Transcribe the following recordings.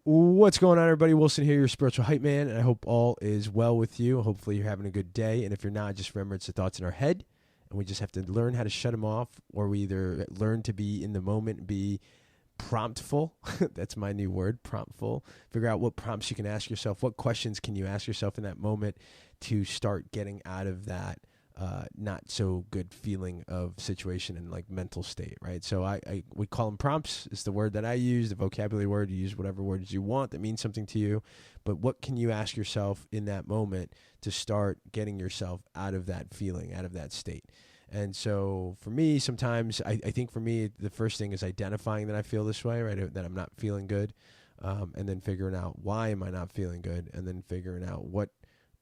What's going on, everybody? Wilson here, your spiritual hype man, and I hope all is well with you. Hopefully, you're having a good day. And if you're not, just remember it's the thoughts in our head, and we just have to learn how to shut them off, or we either learn to be in the moment, be promptful. That's my new word, promptful. Figure out what prompts you can ask yourself, what questions can you ask yourself in that moment to start getting out of that not so good feeling of situation and like mental state, right? So we call them prompts. It's the word that I use, the vocabulary word. You use whatever words you want that means something to you. But what can you ask yourself in that moment to start getting yourself out of that feeling, out of that state? And so for me, sometimes I think for me, the first thing is identifying that I feel this way, right? That I'm not feeling good. And then figuring out why am I not feeling good? And then figuring out what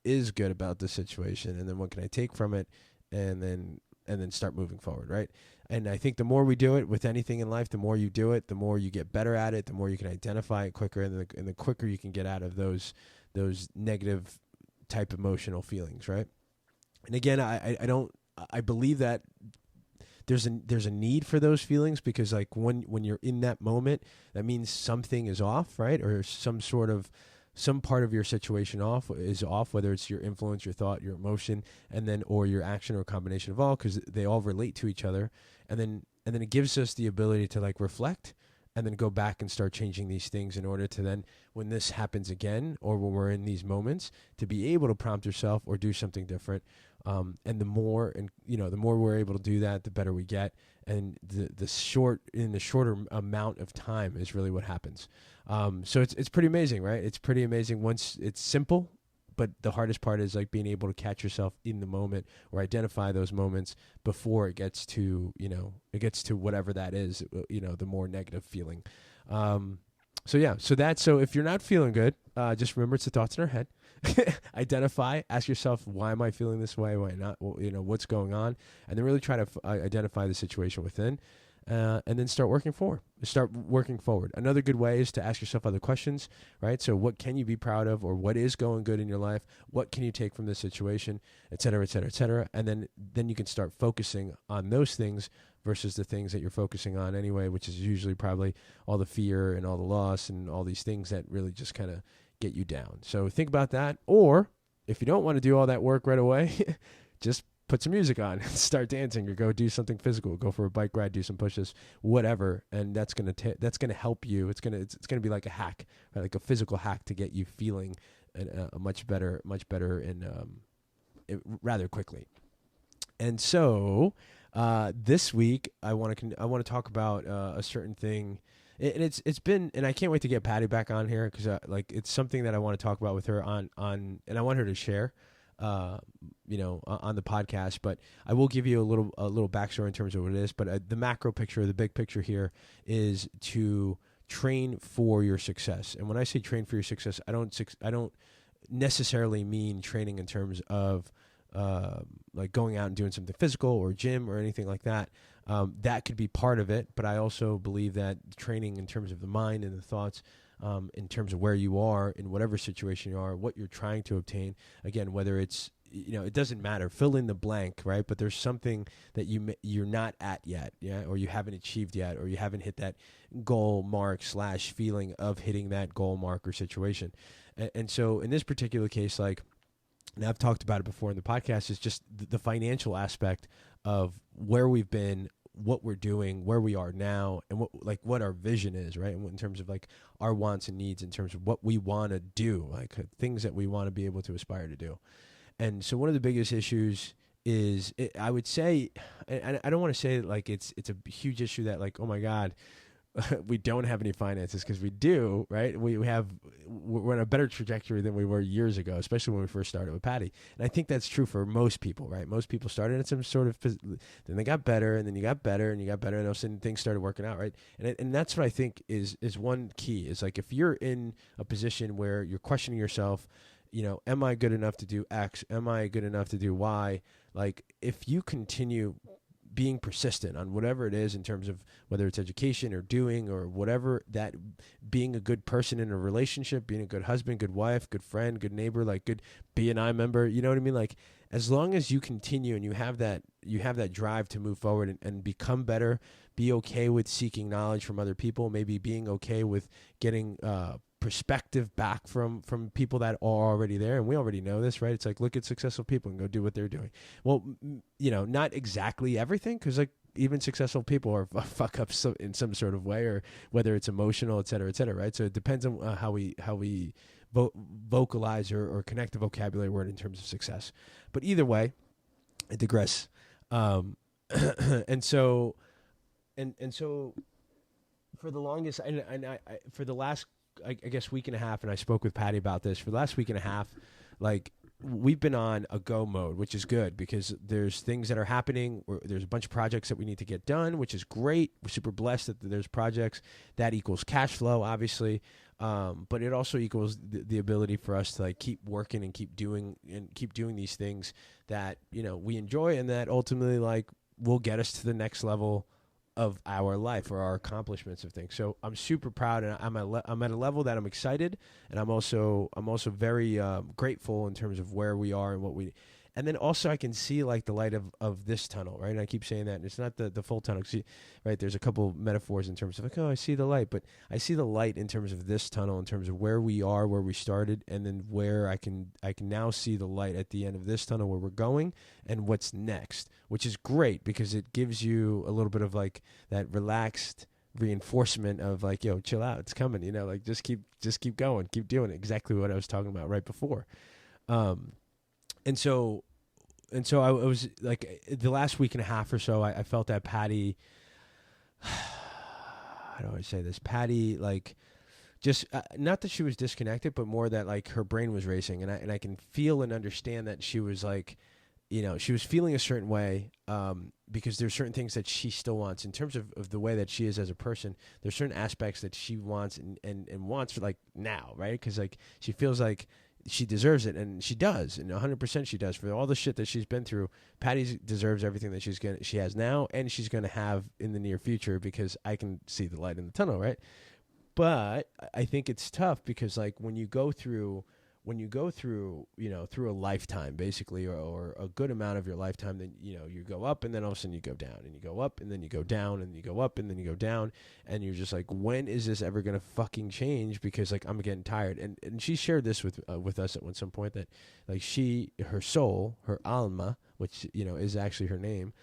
is good about the situation, and then what can I take from it, and then start moving forward, right? And I think the more we do it with anything in life, the more you do it, the more you get better at it, the more you can identify it quicker, and the quicker you can get out of those negative type emotional feelings, right? And again, I believe that there's a need for those feelings, because like when you're in that moment, that means something is off, right? Or some part of your situation is off, whether it's your influence, your thought, your emotion, and then or your action, or a combination of all, because they all relate to each other. And then it gives us the ability to like reflect and then go back and start changing these things in order to then, when this happens again, or when we're in these moments, to be able to prompt yourself or do something different. And the more we're able to do that, the better we get. And the shorter amount of time is really what happens. So it's pretty amazing, right? It's pretty amazing once it's simple, but the hardest part is like being able to catch yourself in the moment, or identify those moments before it gets to whatever that is, the more negative feeling. So if you're not feeling good, just remember it's the thoughts in our head. Identify, ask yourself, why am I feeling this way? Why not? Well, what's going on? And then really try to identify the situation within, and then start working forward. Another good way is to ask yourself other questions, right? So what can you be proud of, or what is going good in your life? What can you take from this situation, et cetera, et cetera, et cetera? And then you can start focusing on those things versus the things that you're focusing on anyway, which is usually probably all the fear and all the loss and all these things that really just kind of get you down. So think about that. Or if you don't want to do all that work right away, just put some music on, start dancing, or go do something physical, go for a bike ride, do some pushes, whatever. And that's going to help you. It's going to be like a hack, right? Like a physical hack to get you feeling a much better and rather quickly. And so this week I want to talk about a certain thing. And it's been, and I can't wait to get Patti back on here, because like it's something that I want to talk about with her on and I want her to share, on the podcast. But I will give you a little backstory in terms of what it is. But the macro picture, the big picture here, is to train for your success. And when I say train for your success, I don't necessarily mean training in terms of like going out and doing something physical or gym or anything like that. That could be part of it, but I also believe that training in terms of the mind and the thoughts, in terms of where you are in whatever situation you are, what you're trying to obtain. Again, whether it's, it doesn't matter. Fill in the blank, right? But there's something that you're not at yet, yeah, or you haven't achieved yet, or you haven't hit that goal mark / feeling of hitting that goal mark or situation. And so in this particular case, like, and I've talked about it before in the podcast, is just the financial aspect of where we've been, what we're doing, where we are now, and what our vision is, right? And in terms of like our wants and needs, in terms of what we want to do, like things that we want to be able to aspire to do. And so one of the biggest issues is, I would say, and I don't want to say like it's a huge issue that like, oh my God, we don't have any finances, because we do, right? We're on a better trajectory than we were years ago, especially when we first started with Patti. And I think that's true for most people, right? Most people started at some sort of, then they got better, and then you got better, and you got better, and all of a sudden things started working out, right? And that's what I think is one key, is like if you're in a position where you're questioning yourself, am I good enough to do X? Am I good enough to do Y? Like if you continue being persistent on whatever it is, in terms of whether it's education or doing or whatever, that being a good person in a relationship, being a good husband, good wife, good friend, good neighbor, like good BNI member, you know what I mean? Like as long as you continue and you have that drive to move forward and become better, be okay with seeking knowledge from other people, maybe being okay with getting perspective back from people that are already there, and we already know this, right? It's like, look at successful people and go do what they're doing. Well, not exactly everything, because like even successful people are fuck ups in some sort of way, or whether it's emotional, et cetera, right? So it depends on how we vocalize or connect the vocabulary word in terms of success. But either way, I digress. And so for the longest, and I for the last, I guess, week and a half, and I spoke with Patti about this, for the last week and a half, like, we've been on a go mode, which is good because there's things that are happening. There's a bunch of projects that we need to get done, which is great. We're super blessed that there's projects. That equals cash flow, obviously. But it also equals the ability for us to like keep working and keep doing these things that, we enjoy, and that ultimately like will get us to the next level of our life or our accomplishments of things. So I'm super proud, and I'm at a level that I'm excited, and I'm also very grateful in terms of where we are and what we. And then also I can see like the light of this tunnel, right? And I keep saying that, and it's not the full tunnel. See, right? There's a couple metaphors in terms of like, oh, I see the light, but I see the light in terms of this tunnel, in terms of where we are, where we started, and then where I can now see the light at the end of this tunnel, where we're going and what's next, which is great because it gives you a little bit of like that relaxed reinforcement of like, yo, chill out, it's coming, like just keep going, keep doing it. Exactly what I was talking about right before. And so I was like, the last week and a half or so, I felt that Patti, how do I say this? Patti, like, just not that she was disconnected, but more that like her brain was racing, and I can feel and understand that she was like, she was feeling a certain way, because there's certain things that she still wants in terms of the way that she is as a person. There's certain aspects that she wants and wants for like now, right? Because like she feels like she deserves it, and she does, and 100% she does. For all the shit that she's been through, Patti deserves everything that she has now, and she's gonna have in the near future, because I can see the light in the tunnel, right? But I think it's tough because like when you go through through a lifetime basically, or a good amount of your lifetime, then you go up, and then all of a sudden you go down, and you go up, and then you go down, and you go up, and then you go down, and you're just like, when is this ever gonna fucking change? Because like I'm getting tired. And she shared this with us at some point, that like her soul, her alma, which is actually her name,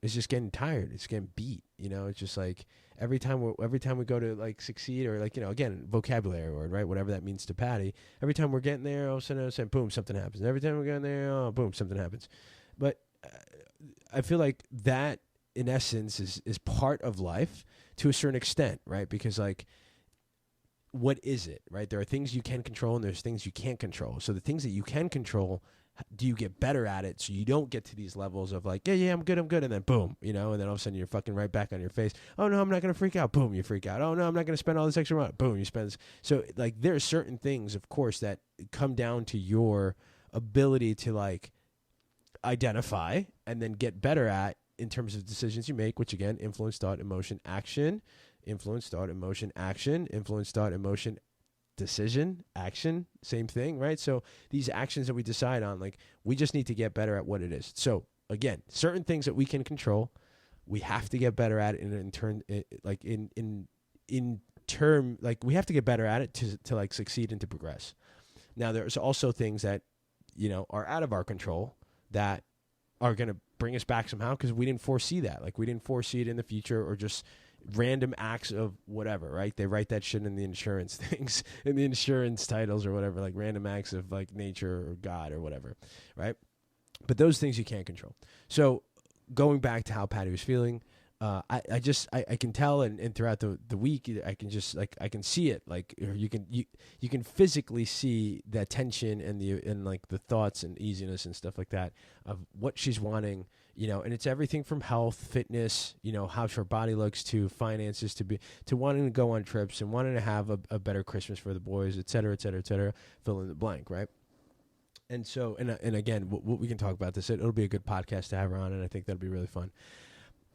is just getting tired. It's getting beat. It's just like every time we go to like succeed, or like, again, vocabulary word, right? Whatever that means to Patti. Every time we're getting there, all of a sudden, boom, something happens. Every time we're getting there, oh, boom, something happens. But I feel like that, in essence, is part of life to a certain extent, right? Because like, what is it, right? There are things you can control, and there's things you can't control. So the things that you can control, do you get better at it so you don't get to these levels of like, yeah, I'm good, and then boom, and then all of a sudden you're fucking right back on your face. Oh no, I'm not going to freak out. Boom, you freak out. Oh no, I'm not going to spend all this extra money. Boom, you spend this. So like there are certain things, of course, that come down to your ability to like identify and then get better at in terms of decisions you make, which again, influence, thought, emotion, action, influence, thought, emotion, action, influence, thought, emotion, decision, action, same thing, right? So these actions that we decide on, like, we just need to get better at what it is. So again, certain things that we can control, we have to get better at it we have to get better at it to like succeed and to progress. Now there's also things that are out of our control that are going to bring us back somehow, because we didn't foresee that. Like we didn't foresee it in the future, or just random acts of whatever, right? They write that shit in the insurance things, in the insurance titles or whatever, like random acts of like nature or God or whatever, right? But those things you can't control. So going back to how Patti was feeling, I can tell, and throughout the week, I can see it. Like you can physically see the tension and like the thoughts and easiness and stuff like that of what she's wanting, and it's everything from health, fitness, how her body looks, to finances, to wanting to go on trips and wanting to have a better Christmas for the boys, et cetera, et cetera, et cetera, fill in the blank, right? And so, and again, we can talk about this. It'll be a good podcast to have her on, and I think that'll be really fun.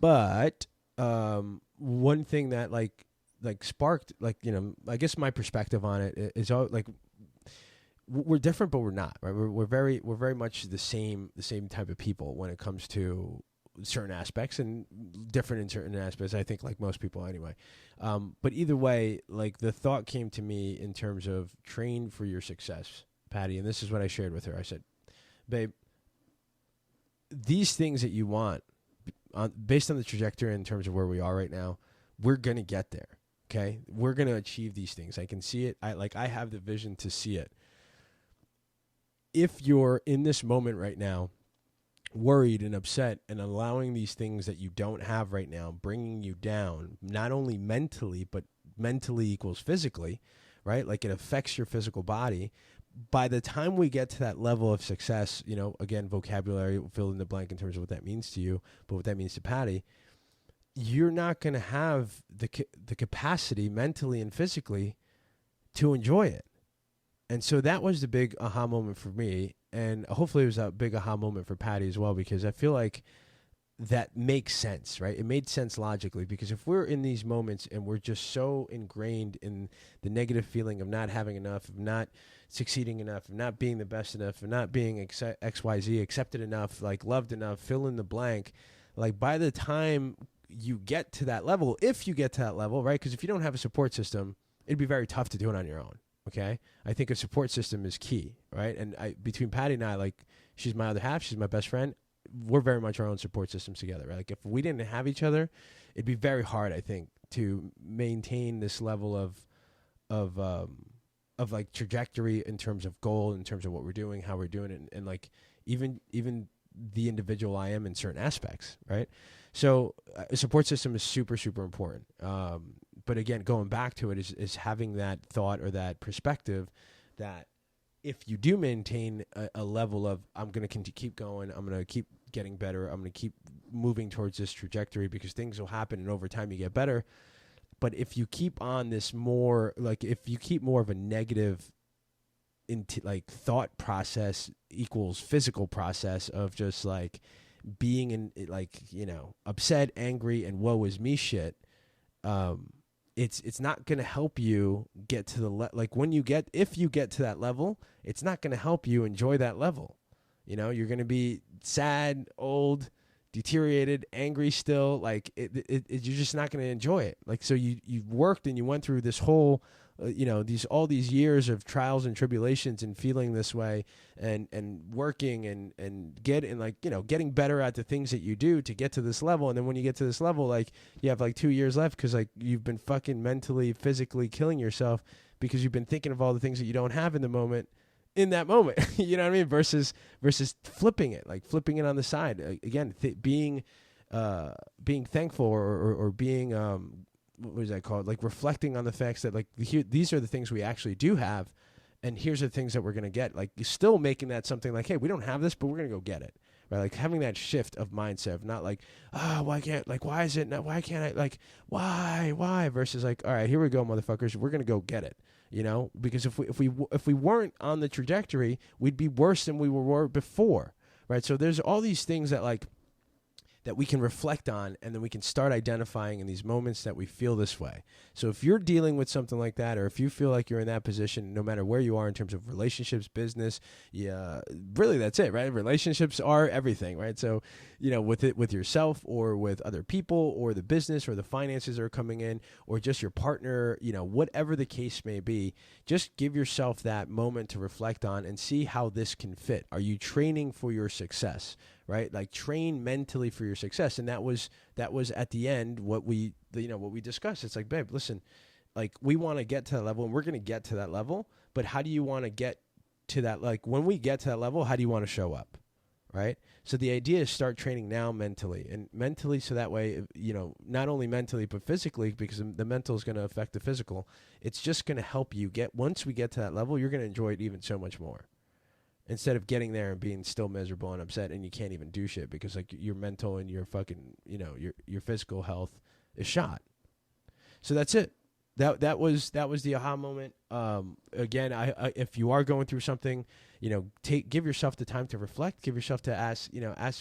But one thing that like sparked, like, I guess my perspective on it is all like, we're different, but we're not, right? We're very much the same type of people when it comes to certain aspects and different in certain aspects. I think like most people anyway. But either way, like the thought came to me in terms of train for your success, Patti. And this is what I shared with her. I said, babe, these things that you want, based on the trajectory in terms of where we are right now, we're going to get there. Okay. We're going to achieve these things. I can see it. I have the vision to see it. If you're in this moment right now, worried and upset and allowing these things that you don't have right now, bringing you down, not only mentally, but mentally equals physically, right? Like it affects your physical body. By the time we get to that level of success, you know, again, vocabulary, fill in the blank in terms of what that means to you, but what that means to Patti, you're not going to have the capacity mentally and physically to enjoy it. And so that was the big aha moment for me. And hopefully it was a big aha moment for Patti as well, because I feel like that makes sense, right? It made sense logically, because if we're in these moments and we're just so ingrained in the negative feeling of not having enough, of not succeeding enough, of not being the best enough, of not being XYZ, accepted enough, like loved enough, fill in the blank, like by the time you get to that level, if you get to that level, right? Because if you don't have a support system, it'd be very tough to do it on your own. Okay, I think a support system is key, right? And between Patti and I, like, she's my other half, she's my best friend. We're very much our own support systems together, right? Like, if we didn't have each other, it'd be very hard, I think, to maintain this level of like trajectory in terms of goal, in terms of what we're doing, how we're doing it, and like even the individual I am in certain aspects, right? So a support system is super, super important. But again, going back to it is having that thought or that perspective that if you do maintain a level of, I'm going to keep going, I'm going to keep getting better, I'm going to keep moving towards this trajectory, because things will happen and over time you get better. But if you keep on this more, like if you keep more of a negative like thought process equals physical process of just like being in like, you know, upset, angry, and woe is me shit, it's not going to help you get to the if you get to that level, it's not going to help you enjoy that level. You know, you're going to be sad, old, deteriorated, angry still. Like you're just not going to enjoy it. Like, so you've worked and you went through this whole all these years of trials and tribulations and feeling this way and working and getting better at the things that you do to get to this level. And then when you get to this level, like you have like 2 years left, because like you've been fucking mentally, physically killing yourself because you've been thinking of all the things that you don't have in that moment, you know what I mean? Versus flipping it on the side. Again, being thankful or being, what is that called? Like reflecting on the facts that like these are the things we actually do have, and here's the things that we're going to get. Like you're still making that something like, hey, we don't have this, but we're going to go get it. Right? Like having that shift of mindset of not like, why can't, like, why is it not, why can't I, like, why versus like, all right, here we go, motherfuckers. We're going to go get it. You know, because if we weren't on the trajectory, we'd be worse than we were before. Right. So there's all these things that like that we can reflect on, and then we can start identifying in these moments that we feel this way. So if you're dealing with something like that, or if you feel like you're in that position, no matter where you are in terms of relationships, business, really that's it, right? Relationships are everything, right? So, you know, with yourself or with other people or the business or the finances are coming in or just your partner, you know, whatever the case may be, just give yourself that moment to reflect on and see how this can fit. Are you training for your success? Right? Like train mentally for your success. And that was at the end what we discussed. It's like, babe, listen, like we want to get to that level and we're going to get to that level, but how do you want to get to that? Like when we get to that level, how do you want to show up? Right? So the idea is start training now mentally, so that way, you know, not only mentally, but physically, because the mental is going to affect the physical. It's just going to help you once we get to that level, you're going to enjoy it even so much more. Instead of getting there and being still miserable and upset and you can't even do shit because like your mental and your fucking, you know, your physical health is shot. So that's it. That was the aha moment. Again, I if you are going through something, you know, give yourself the time to reflect, give yourself to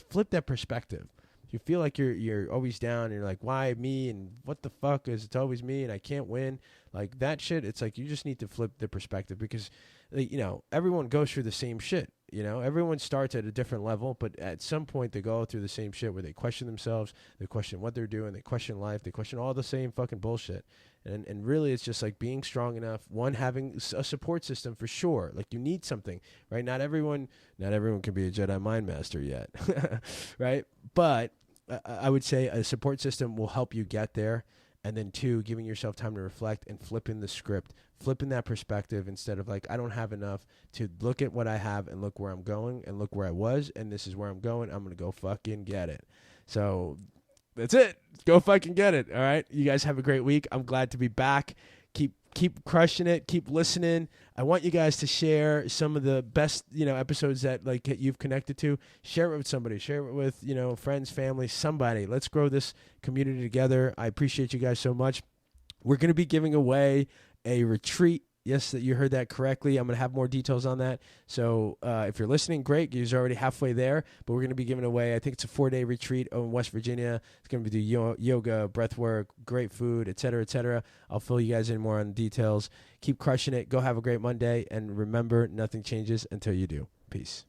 flip that perspective. If you feel like you're always down and you're like, why me and what the fuck is it's always me and I can't win, like that shit, it's like you just need to flip the perspective because you know, everyone goes through the same shit. You know, everyone starts at a different level, but at some point they go through the same shit where they question themselves, they question what they're doing, they question life, they question all the same fucking bullshit. And really, it's just like being strong enough. One, having a support system for sure. Like you need something, right? Not everyone can be a Jedi mind master yet, right? But I would say a support system will help you get there. And then two, giving yourself time to reflect and flipping the script, flipping that perspective instead of like, I don't have enough, to look at what I have and look where I'm going and look where I was. And this is where I'm going. I'm going to go fucking get it. So that's it. Go fucking get it. All right. You guys have a great week. I'm glad to be back. Keep crushing it. Keep listening. I want you guys to share some of the best, episodes that like you've connected to. Share it with somebody. Share it with, friends, family, somebody. Let's grow this community together. I appreciate you guys so much. We're going to be giving away a retreat. Yes, that you heard that correctly. I'm going to have more details on that. So if you're listening, great. You're already halfway there. But we're going to be giving away, I think it's a 4-day retreat in West Virginia. It's going to be yoga, breath work, great food, et cetera, et cetera. I'll fill you guys in more on the details. Keep crushing it. Go have a great Monday. And remember, nothing changes until you do. Peace.